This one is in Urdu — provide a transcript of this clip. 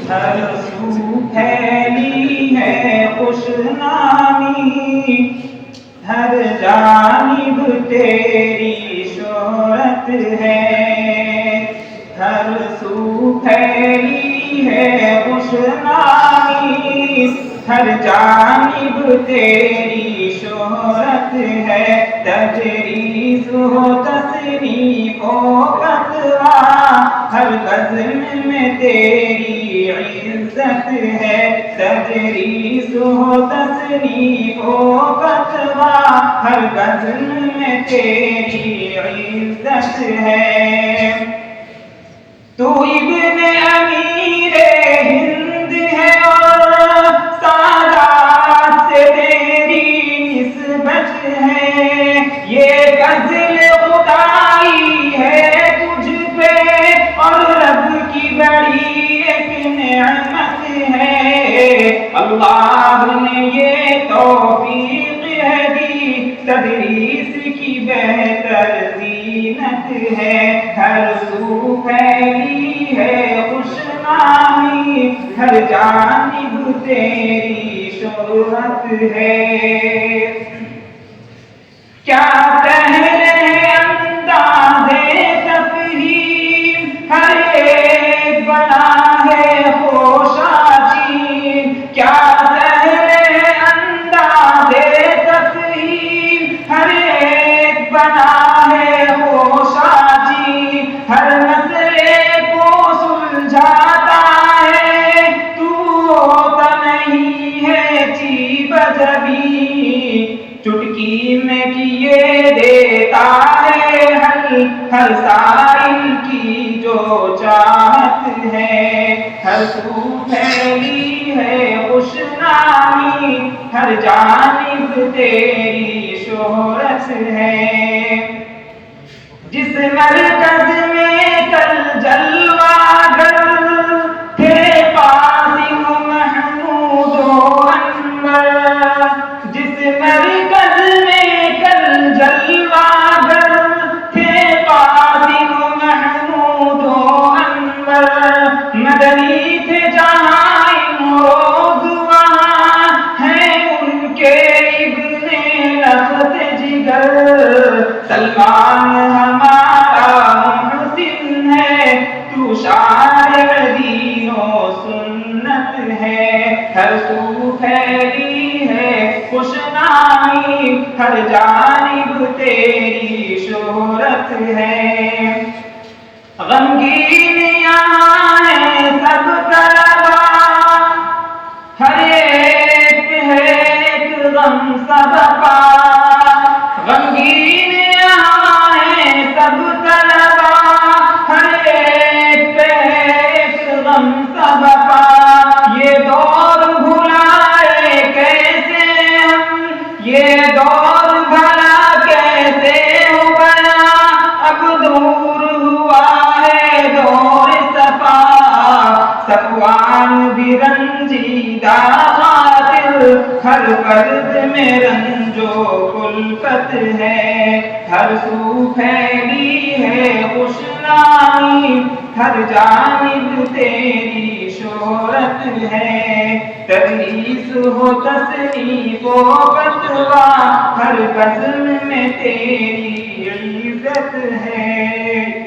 ہر سو پھیلی ہے خوش نامی، ہر جانب تیری شہرت ہے، ہر سو پھیلی ہے خوش نامی، ہر جانب تیری شہرت ہے، تدریس ہو تصنیف و فتویٰ، ہر بزم میں تیری عزت ہے، تدریس ہو تصنیف و فتویٰ، ہر بزم میں تیری عزت ہے۔ تو ابن امیر ہند ہے اور سادات سے تیری نسبت ہے، یہ غزل خدائی ہے تجھ پہ اور رب کی بڑی ایک نعمت ہے، اللہ نے یہ توفیق ہے دی، تدریس کی بہتر زینت ہے، ہر سو پھیلی ہے خوش نامی، ہر جانب تیری شہرت ہے۔ کیا پہلے انداز تفہیم، ہر ایک بنا ہے خوشاچین، کیا پہلے انداز تفہیم، ہر ایک بنا ہے خوشاچین، ہر مسئلے کو سلجھاتا ہے، تو ہوتا نہیں ہے چیب جبیں، چٹکی میں کیے دیتا ہے حل، ہر سائل کی جو چاہت ہے، ہر سو پھیلی ہے خوش نامی، ہر جانب تیری شہرت ہے۔ جس مرکز میں کل جلوہ گر تھے قاسم محمود و انور، جس مرکز میں کل جلوہ گر تھے قاسم محمود و انور، مدنی تھے جہاں امروز وہاں ہیں ان کے ابن لخت جگر، سلمان ہمارا محسن ہے، تو شارع دین و سنت ہے، ہر سو پھیلی ہے خوش نامی، ہر جانب تیری شہرت ہے۔ غمگین یہاں ہے سب طلبا، ہر ایک ہے ایک غم سبقا، غمگین یہاں ہے سب طلبا، ہر ایک پہ ایک غم سبقا، یہ دور بھلائے کیسے ہم، یہ دور بھلا کیسے ہو گیا، اب دور ہوا ہے دور صفا، صفوان بھی رنجیدہ خاطر، ہر فرد میں رنج و الفت ہے، ہر سو پھیلی ہے خوش نامی، ہر جانب تیری شہرت ہے، تدریس ہو تصنیف و فتویٰ، ہر بزم میں تیری عزت ہے۔